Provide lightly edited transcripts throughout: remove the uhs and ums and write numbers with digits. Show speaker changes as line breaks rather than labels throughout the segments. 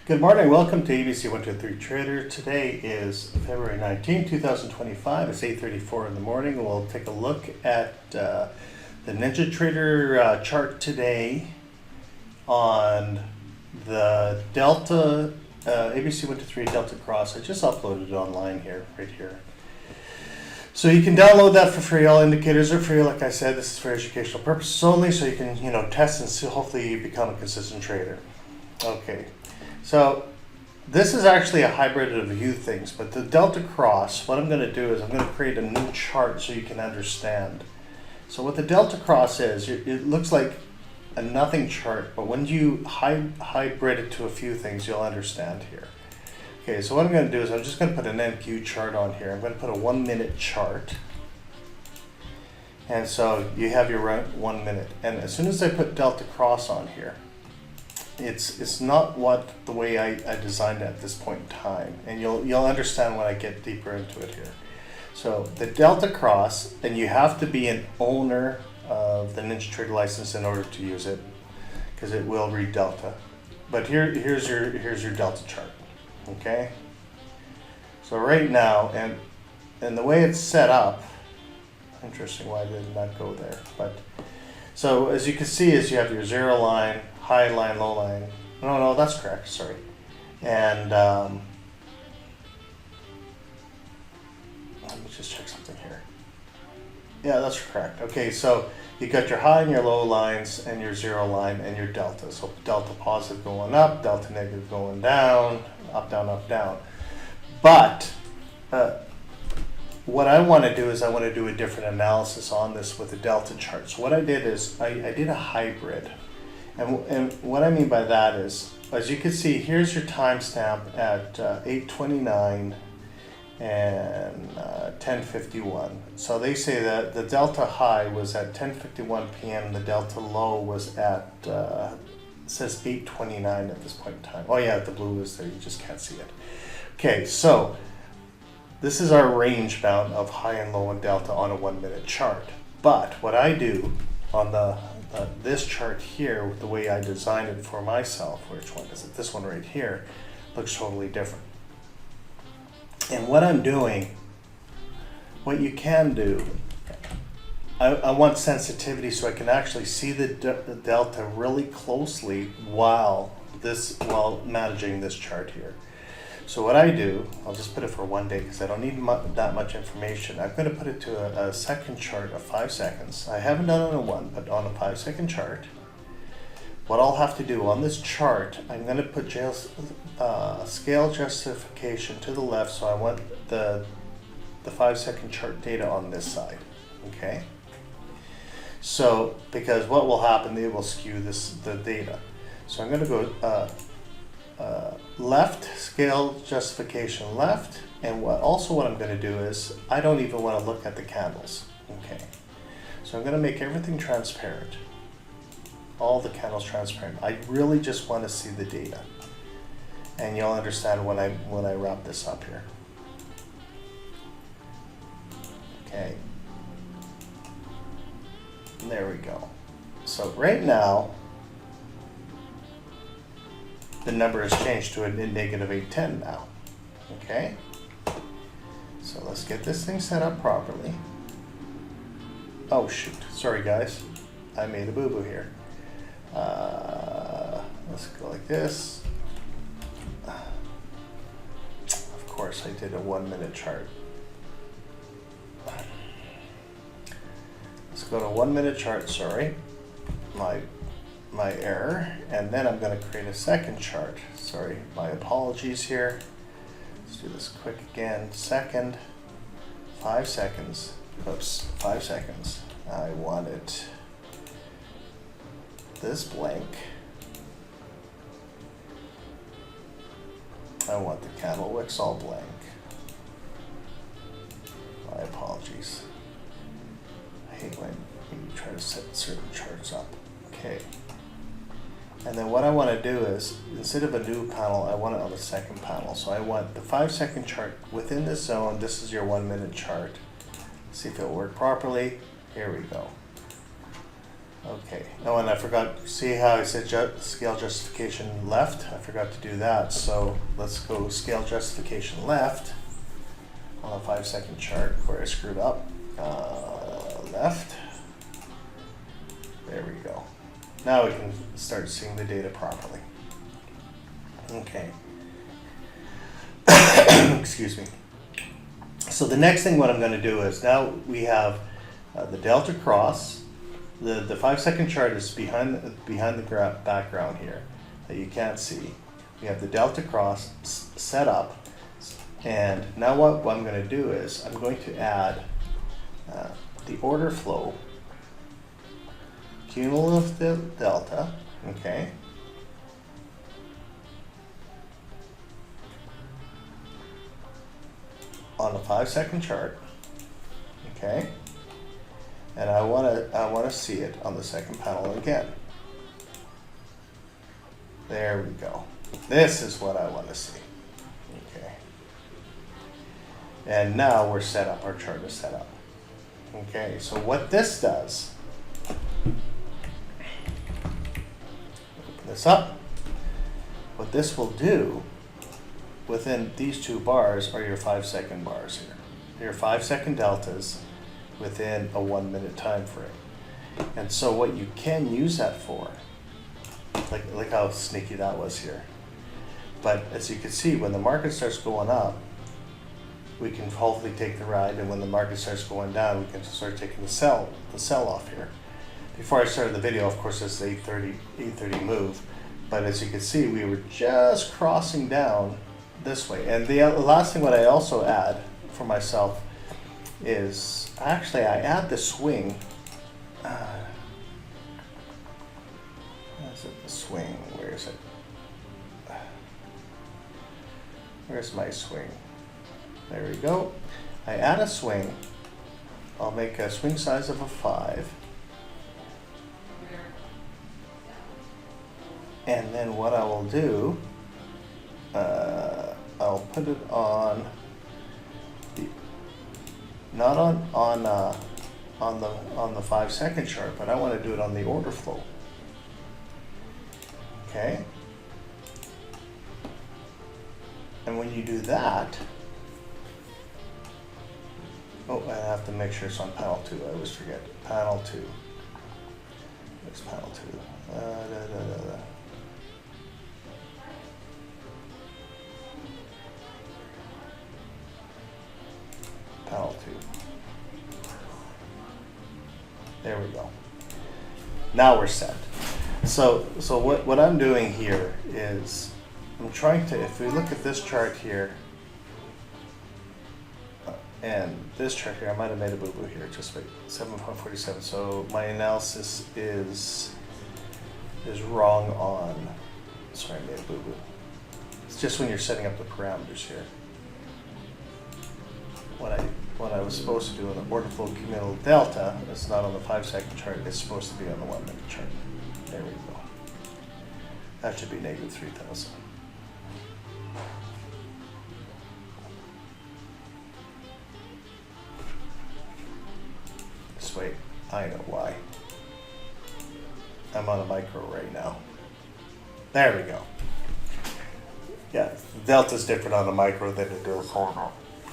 Good morning, welcome to ABC 123 Trader. Today is February 19, 2025. It's 8:34 in the morning. We'll take a look at the Ninja Trader chart today on the Delta, ABC 123 DeltaCross. I just uploaded it online here, right here. So you can download that for free. All indicators are free. Like I said, this is for educational purposes only, so you can, test and see, hopefully you become a consistent trader. Okay. So this is actually a hybrid of a few things, but the DeltaCross, what I'm going to do is I'm going to create a new chart so you can understand. So what the DeltaCross is, it looks like a nothing chart, but when you hybrid it to a few things, you'll understand here. Okay, so what I'm going to do is I'm just going to put an NQ chart on here. I'm going to put a 1 minute chart. And so you have your 1 minute. And as soon as I put DeltaCross on here, it's not the way I designed it at this point in time, and you'll understand when I get deeper into it here. So the DeltaCross, and you have to be an owner of the Ninja Trader license in order to use it, because it will read Delta. But here's your Delta chart. Okay. So right now, and the way it's set up, interesting why I did not go there, but so as you can see, is you have your zero line, high line, low line. No, that's correct, sorry. And let me just check something here. Yeah, that's correct. Okay, so you got your high and your low lines and your zero line and your delta. So delta positive going up, delta negative going down, up, down, up, down. But what I want to do is I want to do a different analysis on this with the delta chart. So what I did is I did a hybrid. And what I mean by that is, as you can see, here's your timestamp at 8:29 and 10:51. So they say that the delta high was at 10:51 p.m. The delta low was at, it says 8:29 at this point in time. Oh yeah, the blue is there, you just can't see it. Okay, so this is our range bound of high and low and delta on a 1 minute chart. But what I do on this chart here, the way I designed it for myself, which one is it? This one right here, looks totally different. And what I'm doing, what you can do, I want sensitivity so I can actually see the delta really closely while managing this chart here. So what I do, I'll just put it for 1 day because I don't need that much information. I'm going to put it to a second chart of 5 seconds. I haven't done it on a 1, but on a 5-second chart. What I'll have to do on this chart, I'm going to put scale justification to the left, so I want the 5-second chart data on this side. Okay. So because what will happen, it will skew the data. So I'm going to go left, scale justification left, and what I'm going to do is I don't even want to look at the candles. Okay, so I'm going to make everything transparent, all the candles transparent. I really just want to see the data, and you'll understand when I wrap this up here. Okay, there we go. So right now the number has changed to a negative 810 now. Okay, so let's get this thing set up properly. Oh shoot, sorry guys, I made a boo-boo here. Let's go like this. Of course I did a 1 minute chart. Let's go to 1 minute chart, sorry. My error, and then I'm going to create a second chart. Sorry, my apologies here. Let's do this quick again. Second, 5 seconds. Oops, 5 seconds. I want it this blank. I want the candle wicks all blank. My apologies. I hate when you try to set certain charts up. Okay. And then what I want to do is, instead of a new panel, I want it on the second panel. So I want the 5-second chart within this zone. This is your 1 minute chart. See if it'll work properly. Here we go. Okay, oh, and I forgot, see how I said scale justification left? I forgot to do that, so let's go scale justification left on a 5-second chart where I screwed up. Left. There we go. Now we can start seeing the data properly. Okay. Excuse me. So the next thing what I'm going to do is now we have the DeltaCross. The 5-second chart is behind the background here that you can't see. We have the DeltaCross set up, and now what I'm going to do is I'm going to add the order flow cumulative delta, okay, on a 5-second chart, okay. And I want to see it on the second panel again. There we go. This is what I want to see. Okay. And now we're set up. Our chart is set up. Okay. So what this does. Open this up. What this will do within these two bars are your 5-second bars here. Your 5-second deltas within a 1-minute time frame. And so what you can use that for, like how sneaky that was here. But as you can see, when the market starts going up, we can hopefully take the ride, and when the market starts going down, we can start taking the sell off here. Before I started the video, of course, it's the 8:30 move, but as you can see, we were just crossing down this way. And the last thing what I also add for myself is actually I add the swing. Is it the swing? Where is it? Where's my swing? There we go. I add a swing. I'll make a swing size of a 5. And then what I will do, I'll put it on the, not on the 5-second chart, but I want to do it on the order flow. Okay. And when you do that, oh, I have to make sure it's on panel 2. I always forget. Panel 2. Where's panel 2? Panel 2. There we go. Now we're set. So what I'm doing here is I'm trying to, if we look at this chart here and this chart here, I might have made a boo-boo here, just wait, 7.47. So my analysis is wrong on, sorry, I made a boo-boo. It's just when you're setting up the parameters here. What I was supposed to do on the order flow cumulative delta, it's not on the 5-second chart, it's supposed to be on the 1-minute chart. There we go. That should be negative 3,000. Just wait, I know why. I'm on a micro right now. There we go. Yeah, delta's different on a micro than it is on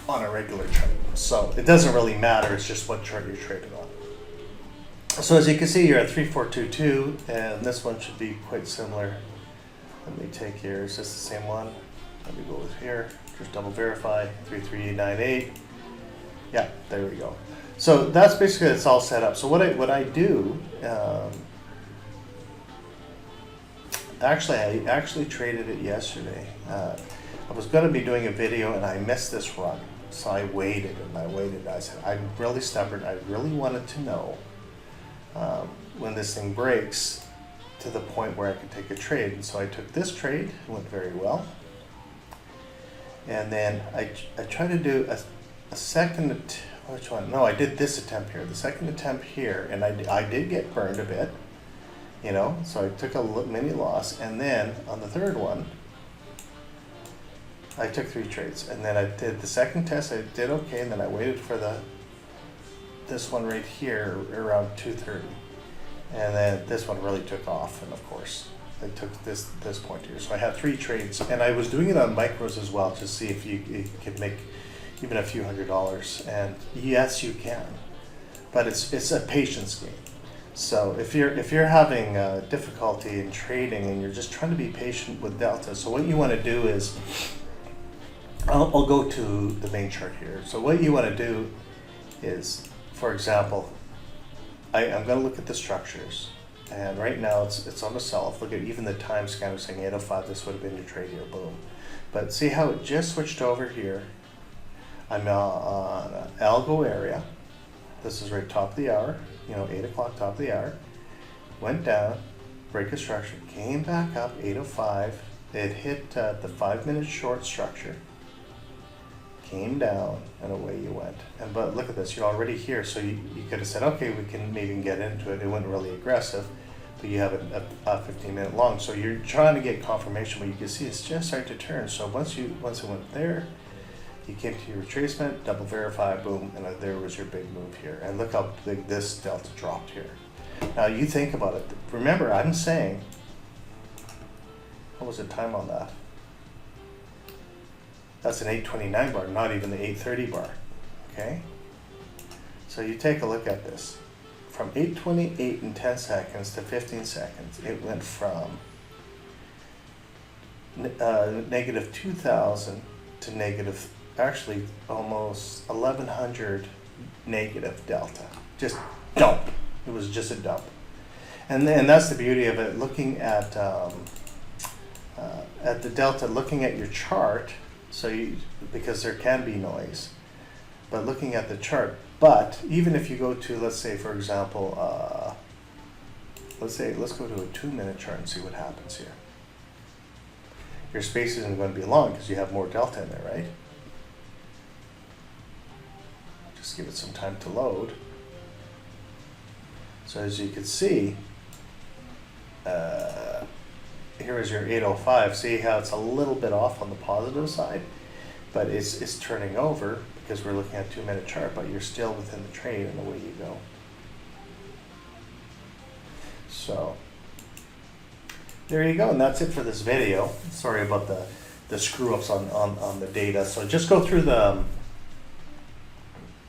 a regular chart. So it doesn't really matter, it's just what chart you're trading on. So as you can see, you're at 3422, and this one should be quite similar. Let me take here, is this the same one? Let me go with here, just double verify, 33898. Yeah, there we go. So that's basically, it's all set up. So what I do, I actually traded it yesterday. I was going to be doing a video and I missed this run. So I waited and I waited. I said, I'm really stubborn. I really wanted to know when this thing breaks to the point where I could take a trade. And so I took this trade, it went very well. And then I tried to do a second, which one? No, I did this attempt here, the second attempt here, and I did get burned a bit, you know, so I took a mini loss. And then on the third one, I took 3 trades, and then I did the second test. I did okay, and then I waited for this one right here around 2:30, And then this one really took off, and of course, I took this point here. So I had 3 trades, and I was doing it on micros as well, to see if you could make even a few $100s. And yes, you can, but it's a patience game. So if you're having difficulty in trading and you're just trying to be patient with Delta, so what you want to do is, I'll go to the main chart here. So what you want to do is, for example, I'm going to look at the structures, and right now it's on the sell. Look at even the time scanner saying 8:05. This would have been your trade here, boom. But see how it just switched over here. I'm on an algo area. This is right top of the hour, 8 o'clock top of the hour. Went down, break of structure, came back up, 8:05. It hit the 5-minute short structure, came down, and away you went. But look at this, you're already here, so you could have said, okay, we can maybe get into it. It wasn't really aggressive, but you have a 15-minute long. So you're trying to get confirmation, but you can see it's just starting to turn. So once it went there, you came to your retracement, double verify, boom, and there was your big move here. And look how big this delta dropped here. Now you think about it. Remember, I'm saying, what was the time on that? That's an 8:29 bar, not even the 8:30 bar, okay? So you take a look at this. From 8:28 and 10 seconds to 15 seconds, it went from negative 2,000 to negative, actually almost 1,100 negative delta. Just dump. It was just a dump. And that's the beauty of it. Looking at the delta, looking at your chart, because there can be noise, but looking at the chart. But even if you go to, let's say, for example, let's go to a 2-minute chart and see what happens here. Your space isn't going to be long because you have more delta in there, right? Just give it some time to load. So as you can see, here is your 8:05. See how it's a little bit off on the positive side, but it's turning over because we're looking at a 2-minute chart, but you're still within the trade, and away you go. So there you go, and that's it for this video. Sorry about the screw ups on the data. So just go through the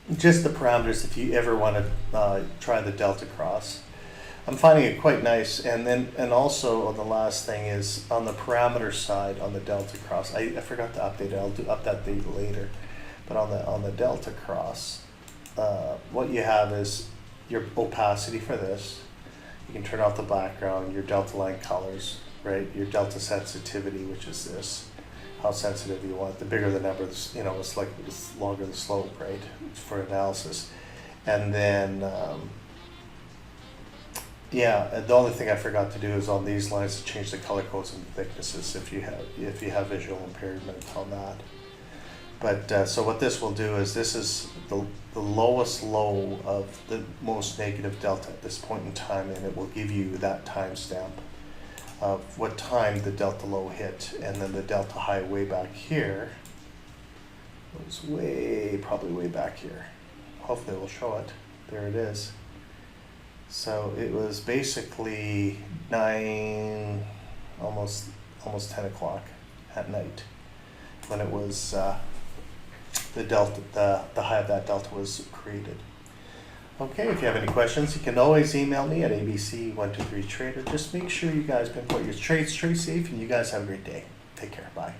parameters if you ever want to try the DeltaCross. I'm finding it quite nice, and also the last thing is on the parameter side on the DeltaCross. I forgot to update it. I'll update that later. But on the DeltaCross, what you have is your opacity for this. You can turn off the background, your delta line colors, right? Your delta sensitivity, which is this. How sensitive you want. The bigger the number, it's longer the slope, right? For analysis, and then. The only thing I forgot to do is on these lines to change the color codes and thicknesses if you have visual impairment on that. But so what this will do is, this is the lowest low of the most negative delta at this point in time, and it will give you that timestamp of what time the delta low hit, and then the delta high way back here was probably way back here. Hopefully it will show it. There it is. So it was basically 9, almost 10 o'clock at night when it was the high of that delta was created. Okay, if you have any questions, you can always email me at abc123trader. Just make sure you guys pinpoint your trades, trade safe, and you guys have a great day. Take care. Bye.